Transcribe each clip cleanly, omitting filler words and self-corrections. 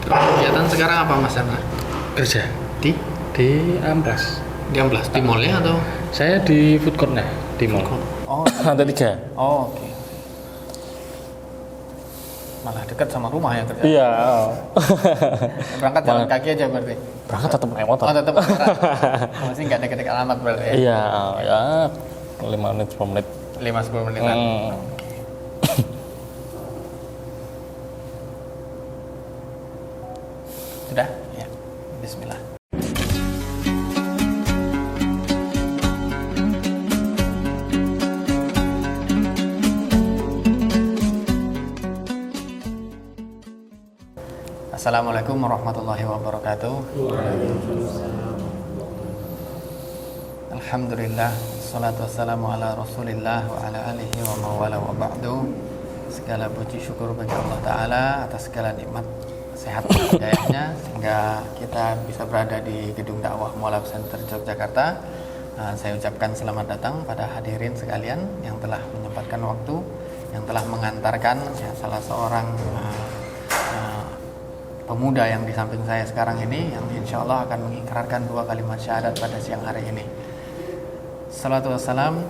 Kegiatan sekarang apa Mas Chandra? Kerja Di Amplas. di Amplas, di mallnya atau? Saya di food court-nya di mall. Oh, Lantai 3. oh oke. Malah dekat sama rumah ya kerja. Iya. Berangkat jalan kaki aja berarti. Berangkat tetap naik motor. Oh tetap. Masih nggak dekat-dekat alamat berarti. Ya? Iya, ya 5 menit 10 menit. 5-10 menitan. Sudah? Ya. Bismillah. Assalamualaikum warahmatullahi wabarakatuh. Alhamdulillah, salatu wassalamu ala rasulillah wa ala alihi wa mawala wa ba'du. Segala puji syukur bagi Allah Ta'ala atas segala nikmat sehat dan hidayahnya sehingga kita bisa berada di gedung dakwah Mualaf Center Yogyakarta. Saya ucapkan selamat datang pada hadirin sekalian yang telah menyempatkan waktu, yang telah mengantarkan salah seorang pemuda yang di samping saya sekarang ini, yang insya Allah akan mengikrarkan 2 kalimat syahadat pada siang hari ini. Salatu wassalam,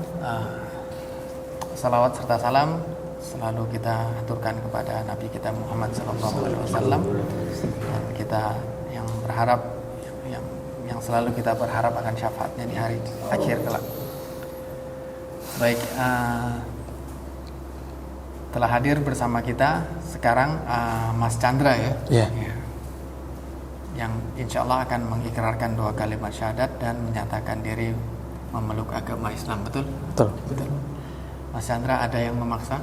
salawat serta salam selalu kita aturkan kepada Nabi kita Muhammad SAW, dan kita yang berharap, yang selalu kita berharap akan syafaatnya di hari akhir kelak. Baik, telah hadir bersama kita sekarang Mas Chandra ya, Iya. yang insya Allah akan mengikrarkan 2 kalimat syahadat dan menyatakan diri memeluk agama Islam, betul? Betul. Betul. Mas Chandra, ada yang memaksa?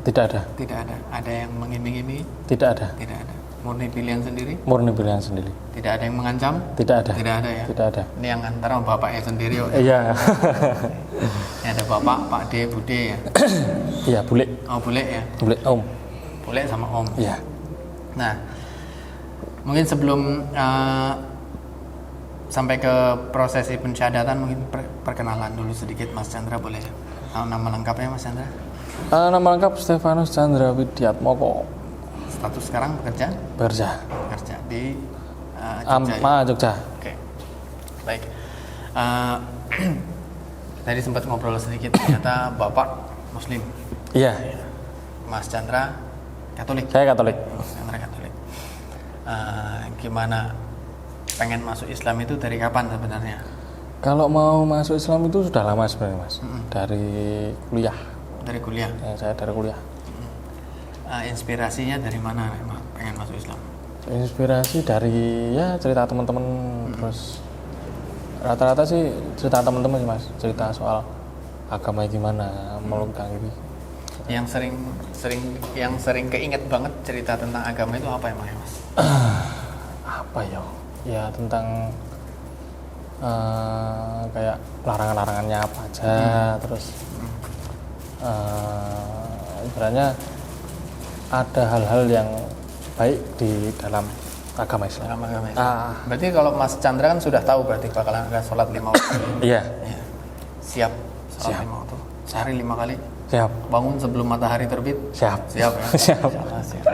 Tidak ada. Tidak ada. Ada yang mengiming-imingi? Tidak ada. Tidak ada. Murni pilihan sendiri? Murni pilihan sendiri. Tidak ada yang mengancam? Tidak ada. Tidak ada ya? Tidak ada. Ini yang antara bapaknya sendiri. Iya. Ini ada bapak, Pak D, Bude ya? Iya, bule. Oh, Bule ya? Bule Om. Bule sama Om. Iya. Nah, mungkin sebelum sampai ke prosesi pensyahadatan, mungkin perkenalan dulu sedikit Mas Chandra, boleh? Nama lengkapnya Mas Chandra? Nama lengkap Stefanus Chandra Widiatmoko. Status sekarang bekerja? Bekerja. Bekerja di Jogja. Jogja. Oke, baik. Tadi sempat ngobrol sedikit, ternyata Bapak Muslim. Iya. Mas Chandra Katolik. Saya Katolik. Mas Chandra Katolik. Gimana pengen masuk Islam itu dari kapan sebenarnya? Kalau mau masuk Islam itu sudah lama sebenarnya, Mas. Dari kuliah. Dari kuliah. Ya, saya dari kuliah. Inspirasinya dari mana pengen masuk Islam? Inspirasi dari ya cerita teman-teman, terus rata-rata sih cerita teman-teman sih, Mas. Cerita soal agama gimana, meluk diri. Yang sering keinget banget cerita tentang agama itu apa emang ya, Mas? Apa ya? Ya tentang kayak larangan-larangannya apa aja, terus ibaratnya ada hal-hal yang baik di dalam agama Islam. Agama Islam. Berarti kalau Mas Chandra kan sudah tahu berarti bakalan ada sholat 5 waktu. Iya. Ya. Siap sholat 5 waktu. Sehari 5 kali. Siap. Bangun sebelum matahari terbit. Siap. Siap ya. Siap. Insyaallah siap.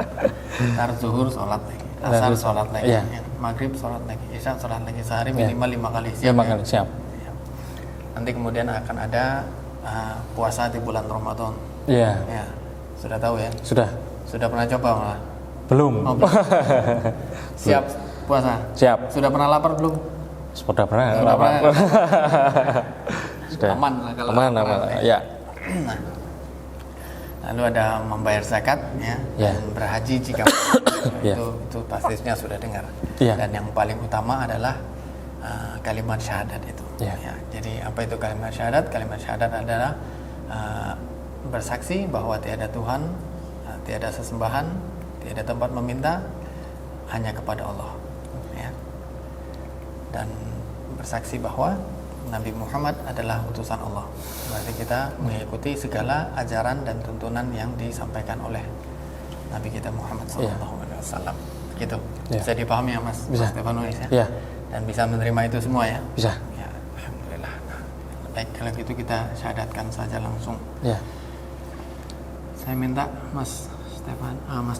Ntar zuhur sholat lagi. Asar sholat lagi. Iya. Ya. Maghrib sholat lagi. Isya sholat lagi. Sehari minimal 5 kali. Siap. 5 ya? kali. Siap. Siap. Nanti kemudian akan ada puasa di bulan Ramadan. Iya. Ya. Sudah tahu ya? Sudah. Sudah pernah coba malah? Belum. Oh, belum. Siap puasa? Siap. Sudah pernah lapar belum? Sudah pernah. Sudah pernah. Sudah. Aman lah kalau Aman. Ya. Nah, lalu ada membayar zakat ya, Ya. dan berhaji jika Ya. itu pastinya sudah dengar. Ya. Dan yang paling utama adalah kalimat syahadat itu. Ya. Ya, jadi apa itu kalimat syahadat? Kalimat syahadat adalah bersaksi bahwa tiada Tuhan, tiada sesembahan, tiada tempat meminta hanya kepada Allah. Ya. Dan bersaksi bahwa Nabi Muhammad adalah utusan Allah. Berarti kita mengikuti segala ajaran dan tuntunan yang disampaikan oleh Nabi kita Muhammad SAW. Gitu. Ya. Bisa dipahami ya Mas? Bisa. Mas Stefanus ya? Ya. Dan bisa menerima itu semua ya? Bisa. Ya, alhamdulillah. Nah, baik, kalau gitu kita syahadatkan saja langsung. Ya. Saya minta Mas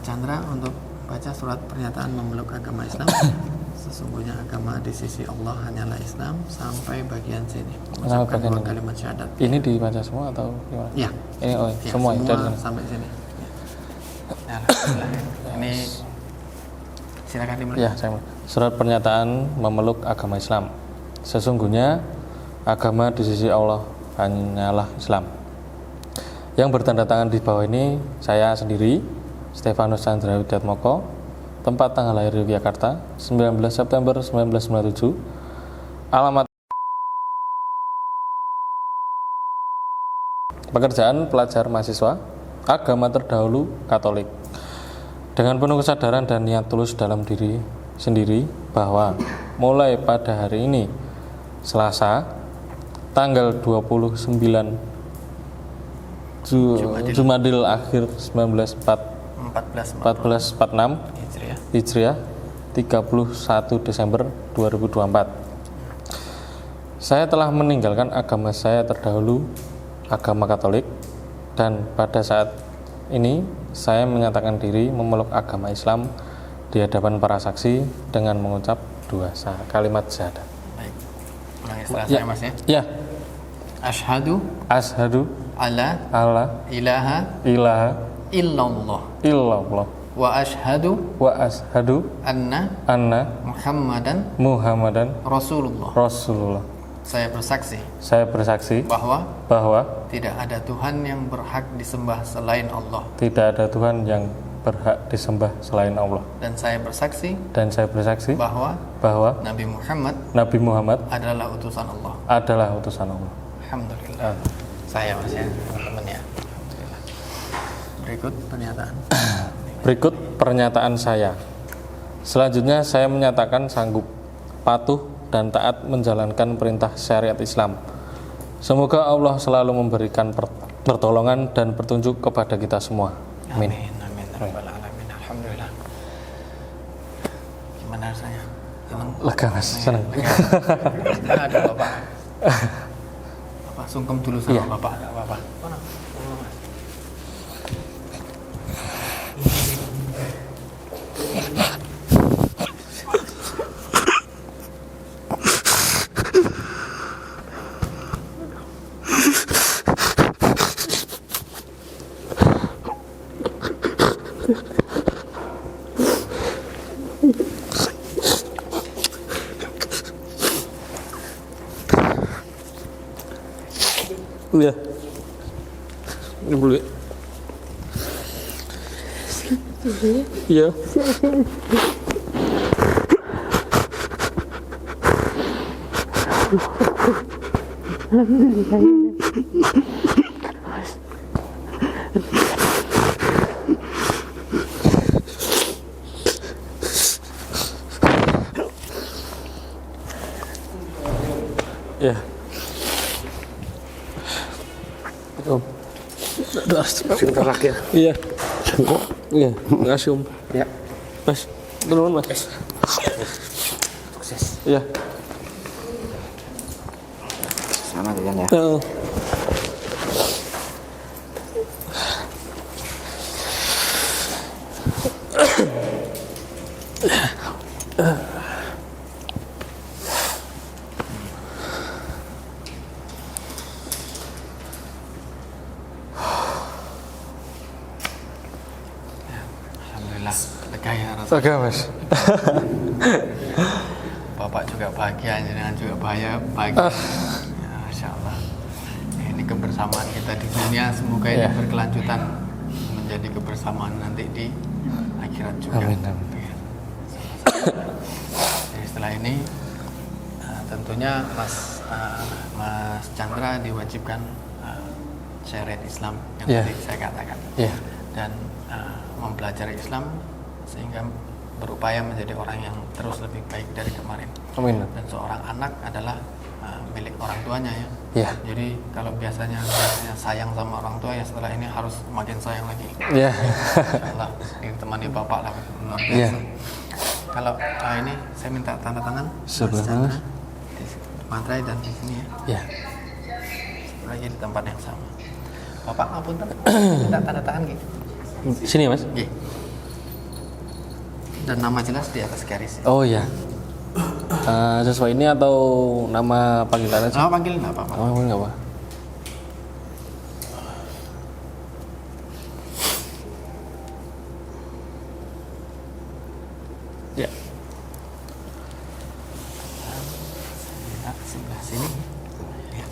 Chandra untuk baca surat pernyataan memeluk agama Islam. Sesungguhnya agama di sisi Allah hanyalah Islam, sampai bagian sini. Mengucapkan dua kalimat syahadat. Ini dibaca semua atau gimana? Ya. Ini Ya, semua dari sana. sampai sini. Ya. Alhamdulillah. Ini silakan dimulai. Ya, saya surat pernyataan memeluk agama Islam. Sesungguhnya agama di sisi Allah hanyalah Islam. Yang bertanda tangan di bawah ini saya sendiri, Stefanus Chandra Widiatmoko, tempat tanggal lahir Yogyakarta, 19 September 1997, alamat pekerjaan pelajar mahasiswa, agama terdahulu Katolik. Dengan penuh kesadaran dan niat tulus dalam diri sendiri bahwa mulai pada hari ini, Selasa, tanggal 29 Jumadil akhir 1446 Hijriah 31 Desember 2024. Saya telah meninggalkan agama saya terdahulu, agama Katolik, dan pada saat ini saya menyatakan diri memeluk agama Islam di hadapan para saksi dengan mengucap dua kalimat syahadat. Baik. Ulangi setelah saya, Mas ya. Ya. Asyhadu Alla ilaha illallah illallah wa ashhadu anna Muhammadan Rasulullah. Saya bersaksi bahwa tidak ada Tuhan yang berhak disembah selain Allah. Dan saya bersaksi bahwa Nabi Muhammad adalah utusan Allah. Alhamdulillah. Saya, Mas ya, teman-teman ya. Alhamdulillah. Berikut pernyataan saya. Selanjutnya saya menyatakan sanggup, patuh, dan taat menjalankan perintah syariat Islam. Semoga Allah selalu memberikan pertolongan dan petunjuk kepada kita semua. Amin. Amin. Alhamdulillah. Gimana rasanya? Lega, Mas. Senang. Ada Bapak. Sungkem dulu sama Bapak, enggak apa-apa. Mana? Mas. Iya. Ini dulu ya. Iya. Ya. Sebentar lagi ya. Iya. Iya, makasih Om. Ya. Mas, duluan Mas. Sukses. Iya. Sama dengan ya. Lega ya rasanya. Lega, Mas. Bapak juga bahagia, jenengan juga bahagia. Ya, Masya Allah. Ini kebersamaan kita di dunia, semoga ini berkelanjutan menjadi kebersamaan nanti di akhirat juga. Amin. Ya. Jadi setelah ini tentunya Mas Chandra diwajibkan syariat Islam yang tadi saya katakan. Dan mempelajari Islam sehingga berupaya menjadi orang yang terus lebih baik dari kemarin. Amin. Dan seorang anak adalah milik orang tuanya ya. Jadi kalau biasanya sayang sama orang tua, ya setelah ini harus makin sayang lagi. Insyaallah ditemani bapak lah luar biasa. Kalau ini saya minta tanda tangan sebenarnya di materai dan di sini ya. Lagi di tempat yang sama. Bapak ngapunten minta tanda tangan gitu. Sini Mas. Dan nama jelas di atas garis. Oh iya. Sesuai ini atau nama panggilan aja? Nama panggil nggak apa-apa. Nama panggilan nggak apa? Ya. Sebelah sini. Ya.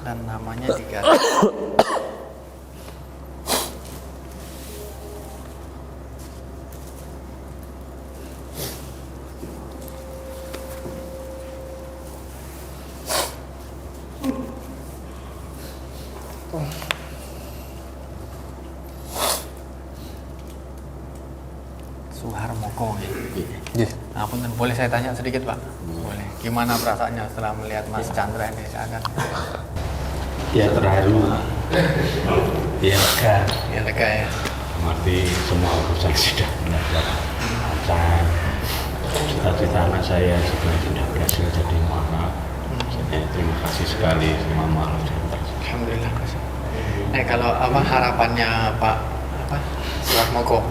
Dan namanya digaris. Suharmoko. Iya. Apunten, boleh saya tanya sedikit Pak? Boleh. Gimana perasaannya setelah melihat Mas Chandra ini seakan? Ya terharu, ya lega, Ya lega ya. mengerti semua urusan sudah lancar. Cita-cita anak saya juga sudah berhasil jadi mualaf. Jadi terima kasih sekali sama mualaf center. Alhamdulillah Mas. Kalau apa harapannya Pak Suharmoko?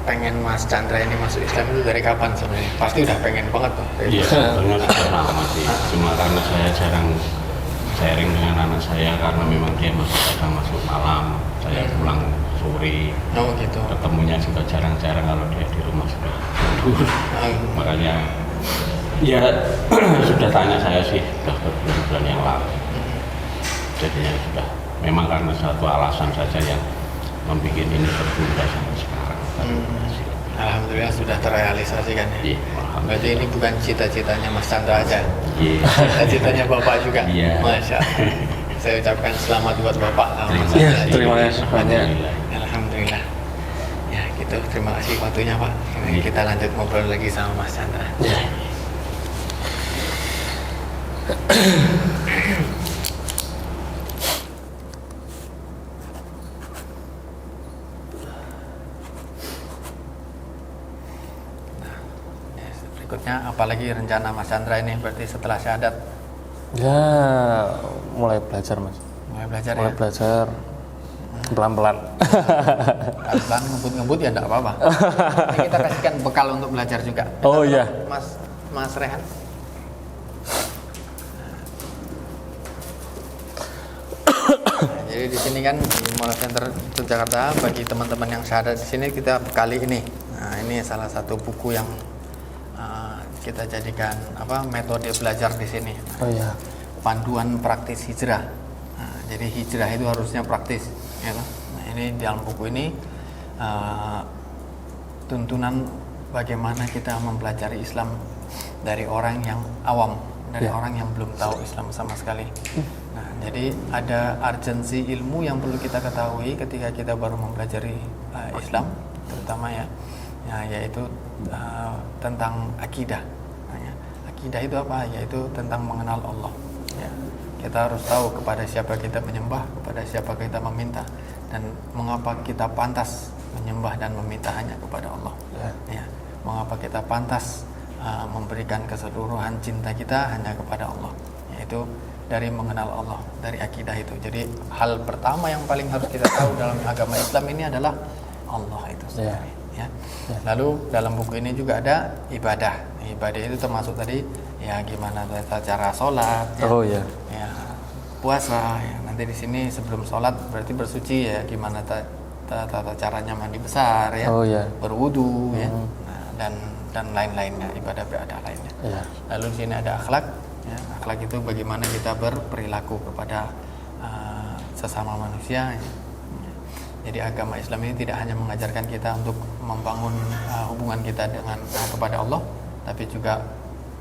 Pengen Mas Chandra ini masuk Islam itu dari kapan sebenarnya? Pasti udah pengen banget Pak. Iya, sebetulnya sudah lama sih. Cuma karena saya jarang sharing dengan anak saya karena memang dia masih kadang masuk malam, saya pulang sore. Oh gitu. Ketemunya juga jarang-jarang kalau dia di rumah sudah tidur. Makanya ya sudah tanya saya sih sudah berbulan-bulan yang lalu. Jadinya sudah memang karena satu alasan saja yang membuat ini tertunda sampai sekarang. Alhamdulillah sudah terrealisasi kan ya. Iya, alhamdulillah. Berarti ini bukan cita-citanya Mas Chandra aja. Iya. Cita-citanya Bapak juga. Iya. Masya Allah. Saya ucapkan selamat buat Bapak. Iya, terima kasih banyak. Alhamdulillah. Ya gitu, terima kasih waktunya Pak. Iya. Kita lanjut ngobrol lagi sama Mas Chandra. Ya. Berikutnya apalagi rencana Mas Chandra ini berarti setelah syahadat Ya, mulai belajar Mas. mulai belajar Mulai ya. belajar pelan-pelan. Pelan ngebut-ngebut ya enggak apa-apa. Nanti kita kasihkan bekal untuk belajar juga. Oh iya. Mas Rehan. Jadi di sini kan di Mall Center Yogyakarta bagi teman-teman yang syahadat di sini kita bekali ini. Nah, ini salah satu buku yang kita jadikan metode belajar di sini. Oh iya. Panduan praktis hijrah. Nah, jadi hijrah itu harusnya praktis, ya kan? Nah, ini dalam buku ini tuntunan bagaimana kita mempelajari Islam dari orang yang awam, dari orang yang belum tahu Islam sama sekali. Nah, jadi ada urgensi ilmu yang perlu kita ketahui ketika kita baru mempelajari Islam, terutama yaitu tentang akidah. Akidah itu apa? Yaitu tentang mengenal Allah. Ya. Kita harus tahu kepada siapa kita menyembah, kepada siapa kita meminta, dan mengapa kita pantas menyembah dan meminta hanya kepada Allah. Ya. Mengapa kita pantas memberikan keseluruhan cinta kita hanya kepada Allah. Yaitu dari mengenal Allah, dari akidah itu. Jadi hal pertama yang paling harus kita tahu dalam agama Islam ini adalah Allah itu sendiri. Ya. Lalu dalam buku ini juga ada ibadah. Ibadah itu termasuk tadi ya gimana tata cara sholat, Oh iya. ya puasa. Ya. Nanti di sini sebelum sholat berarti bersuci ya gimana tata caranya mandi besar ya, Oh iya. berwudu ya, dan lain-lainnya ibadah lainnya. Iya. Lalu di sini ada akhlak. Ya, akhlak itu bagaimana kita berperilaku kepada sesama manusia. Ya. Jadi agama Islam ini tidak hanya mengajarkan kita untuk membangun hubungan kita kepada Allah, tapi juga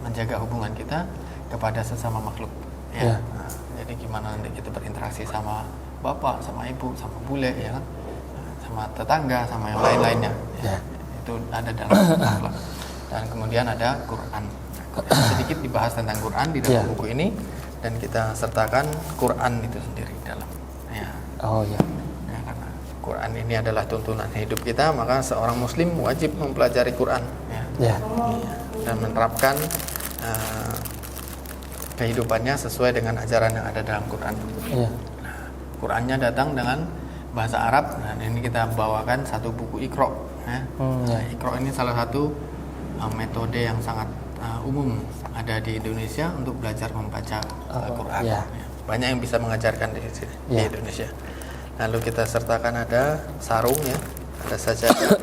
menjaga hubungan kita kepada sesama makhluk. Ya. Ya. Nah, jadi gimana nanti kita berinteraksi sama bapak, sama ibu, sama bule, ya kan, sama tetangga, sama yang lain-lainnya. Ya. Itu ada dalam akhlak. Dan kemudian ada Quran. Sedikit dibahas tentang Quran di dalam buku ini, dan kita sertakan Quran itu sendiri dalam. Ya. Oh iya. Quran ini adalah tuntunan hidup kita, maka seorang muslim wajib mempelajari Quran Ya. dan menerapkan kehidupannya sesuai dengan ajaran yang ada dalam Quran. Iya. Qurannya datang dengan bahasa Arab. Dan ini kita bawakan satu buku Iqra. Ya. Nah, Iqra ini salah satu metode yang sangat umum ada di Indonesia untuk belajar membaca Al-Quran. Ya. Ya. Banyak yang bisa mengajarkan di sini di Ya. Indonesia. Lalu kita sertakan ada sarung ya, ada sajadah,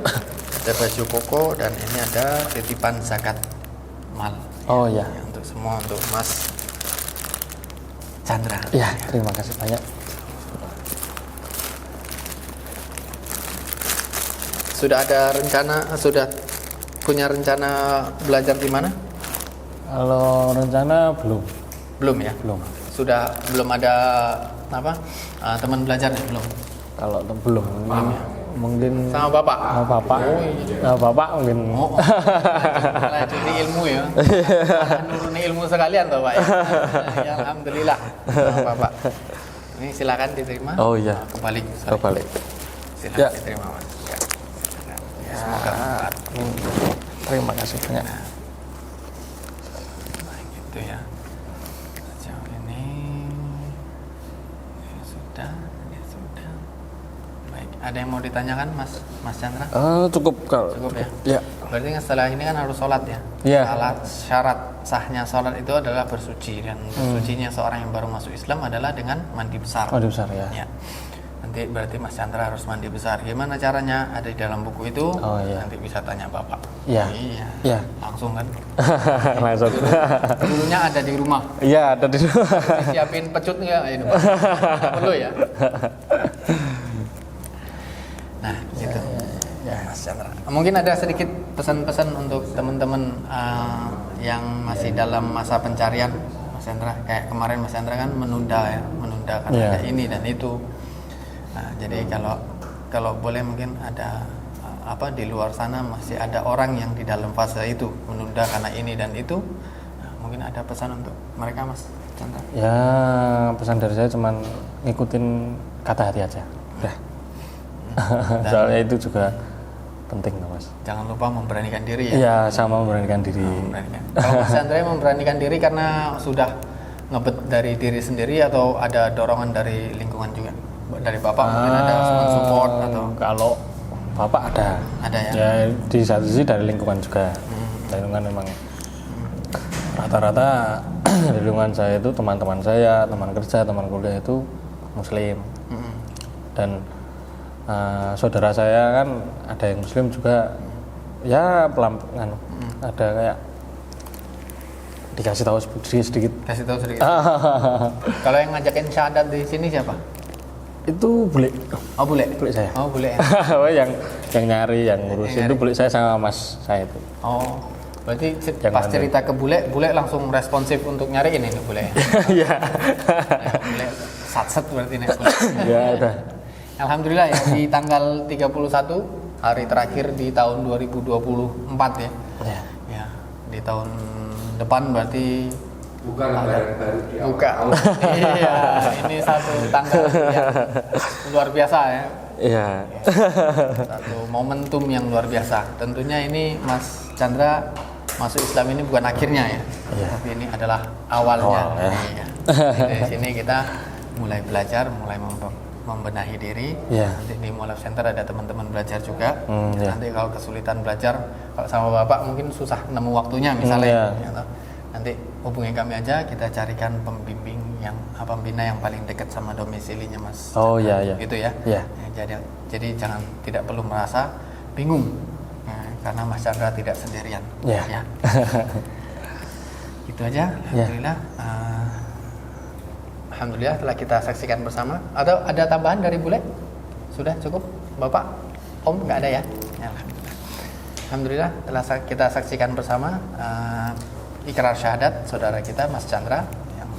ada baju koko, dan ini ada titipan zakat mal. Oh ya. Ya, untuk semua untuk Mas Chandra. Ya, terima kasih banyak. Sudah ada rencana, sudah punya rencana belajar di mana? Kalau rencana belum. Belum ya? Belum. Sudah belum ada apa? Teman belajarnya belum? Kalau belum mungkin Sama Bapak? sama bapak. Oh, iya. Sama bapak mungkin. Oh, malah curi ilmu ya. Nuruni ilmu sekalian toh Pak ya. Ya, alhamdulillah sama Bapak. Ini silakan diterima. Oh iya. Kebalik. sorry. Kebalik. Silakan Ya. diterima Mas. Ya. Ya, semoga bermanfaat. Terima kasih banyak. Nah, gitu ya. Sejauh ini ya sudah. Baik, ada yang mau ditanyakan Mas Chandra? Cukup kalau. Cukup ya. Ya. Berarti kan setelah ini kan harus sholat ya? Iya. Syarat sahnya sholat itu adalah bersuci. Dan bersucinya seorang yang baru masuk Islam adalah dengan mandi besar. Mandi besar ya. Ya. Nanti berarti Mas Chandra harus mandi besar. Gimana caranya? Ada di dalam buku itu. Oh, iya. Nanti bisa tanya Bapak. Iya. Iya. Iya. Langsung kan. Langsung. Gurunya ada di rumah. Iya, ada di Siapin pecut nggak? Ini Pak. Nggak perlu ya. Nah, gitu. Ya. Mas Chandra. Mungkin ada sedikit pesan-pesan untuk teman-teman yang masih dalam masa pencarian, Mas Chandra. Kayak kemarin Mas Chandra kan menunda karena Iya. ada ini dan itu. Nah, jadi kalau boleh mungkin ada di luar sana masih ada orang yang di dalam fase itu menunda karena ini dan itu. Nah, mungkin ada pesan untuk mereka, Mas Chandra. Ya, pesan dari saya cuman ngikutin kata hati aja. Udah. Soalnya itu juga penting loh, Mas. Jangan lupa memberanikan diri ya. Iya, sama memberanikan diri. Memberanikan. Kalau Mas Chandra memberanikan diri karena sudah ngebet dari diri sendiri atau ada dorongan dari lingkungan juga? Dari Bapak mungkin ada support atau Kalau bapak ada. ada ya? Ya, di satu sisi dari lingkungan juga. Lingkungan memang rata-rata di lingkungan saya itu teman-teman saya, teman kerja, teman kuliah itu Muslim. Dan saudara saya kan ada yang Muslim juga. Ya pelan-pelan ada kayak dikasih tahu sedikit. Kasih tahu sedikit. Kalau yang ngajakin syahadat di sini siapa? Itu bule. Oh, bule. Bule saya. Oh, bule. yang nyari, yang ngurusin itu bule saya sama mas saya itu. Oh, berarti Yang pas mana? cerita ke bule langsung responsif untuk nyariin ini bule. Iya. Bule satset berarti nih bule. Ya udah. Alhamdulillah ya di tanggal 31 hari terakhir di tahun 2024 ya. Ya. Ya, di tahun depan berarti Bukan lebaran baru di awal. buka. Iya, ini satu tanggal yang luar biasa ya. Iya. Satu momentum yang luar biasa. Tentunya ini Mas Chandra masuk Islam ini bukan akhirnya ya. Iya. Tapi ini adalah awalnya. Awal, ya. Iya. Dari sini kita mulai belajar, mulai membenahi diri. Iya. Nanti di Mualaf Center ada teman-teman belajar juga. Iya. Nanti kalau kesulitan belajar, kalau sama Bapak mungkin susah nemu waktunya misalnya. Iya. Ya, toh. Nanti hubungi kami aja, kita carikan pembimbing pembina yang paling dekat sama domisilinya Mas. Oh, Chandra. iya, iya. Gitu ya. Iya. Ya, jadi jangan tidak perlu merasa bingung karena Mas Chandra tidak sendirian. Iya. Ya. Itu aja. Alhamdulillah. Alhamdulillah telah kita saksikan bersama. Atau ada tambahan dari bule? Sudah cukup, Bapak? Om nggak ada ya? Ya, alhamdulillah. Alhamdulillah telah kita saksikan bersama ikrar syahadat saudara kita Mas Chandra. Yang,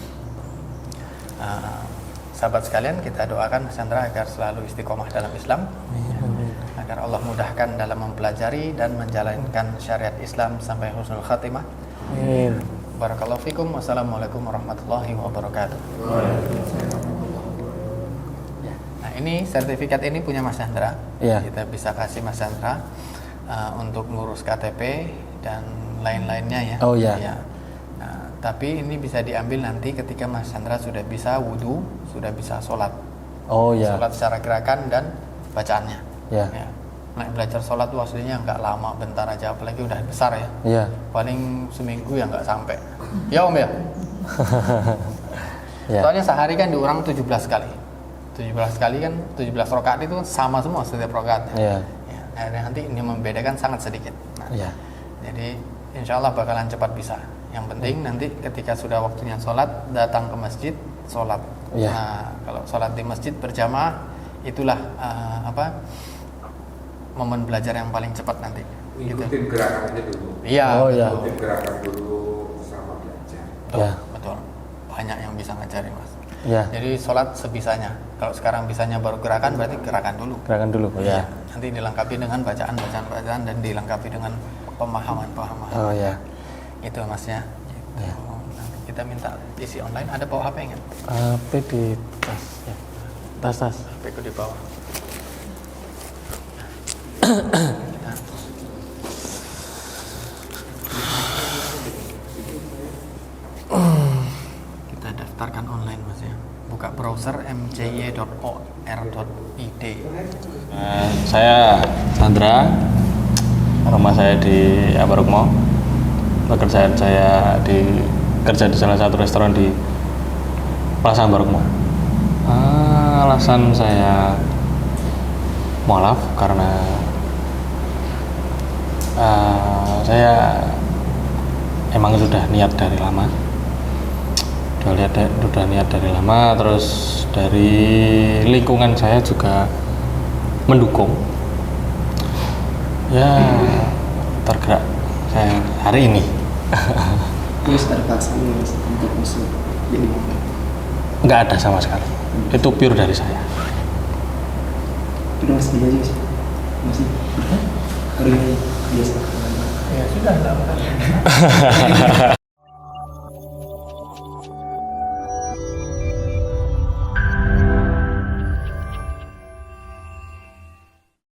sahabat sekalian, kita doakan Mas Chandra agar selalu istiqomah dalam Islam, agar Allah mudahkan dalam mempelajari dan menjalankan syariat Islam sampai husnul khatimah. Amin. Barakallahu fikum. Wassalamualaikum warahmatullahi wabarakatuh. Nah, ini sertifikat ini punya Mas Chandra. Iya. Kita bisa kasih Mas Chandra untuk ngurus KTP dan lain-lainnya ya. Oh, iya. Ya. Nah, tapi ini bisa diambil nanti ketika Mas Chandra sudah bisa wudhu, sudah bisa sholat. Oh ya. Sholat secara gerakan dan bacaannya. Ya. Ya. Nah, belajar sholat tuh aslinya nggak lama, bentar aja, apalagi udah besar ya. Iya. Paling seminggu ya nggak sampai. Ya Om ya. Ya. Soalnya sehari kan diurang 17 kali. 17 kali kan 17 rakaat itu sama semua setiap rakaatnya. Iya. Ya, nah, nanti ini membedakan sangat sedikit. Nah, Iya. jadi insya Allah bakalan cepat bisa. Yang penting nanti ketika sudah waktunya sholat, datang ke masjid, sholat. Iya. Nah, kalau sholat di masjid berjamaah, itulah momen belajar yang paling cepat nanti. Ikutin gerakannya dulu. Iya. Oh, iya. Ikutin gerakan dulu sama belajar. Betul, Ya. betul. Banyak yang bisa ngajarin mas. Ya. Jadi sholat sebisanya. Kalau sekarang bisanya baru gerakan, berarti gerakan dulu. Gerakan dulu. Ya. Nanti dilengkapi dengan bacaan dan dilengkapi dengan pemahaman. Oh ya. Itu masnya. Gitu. Ya. Nanti kita minta isi online. Ada bawa HP nggak? HP di tas. Ya. Tas. HP ku di bawah. Kita kita daftarkan online mas ya. Buka browser mcy.or.id. Saya Sandra, rumah saya di Ambarukmo. Pekerjaan saya kerja di salah satu restoran di Plaza Ambarukmo. Alasan saya mualaf karena saya emang sudah niat dari lama. Udah niat dari lama, terus dari lingkungan saya juga mendukung. Ya, tergerak saya hari ini. Terus ada paksaan mas untuk masuk jadi Nggak ada sama sekali. Itu pure dari saya. itu masih dia aja sih masih hari ini biasa Ya sudah lah.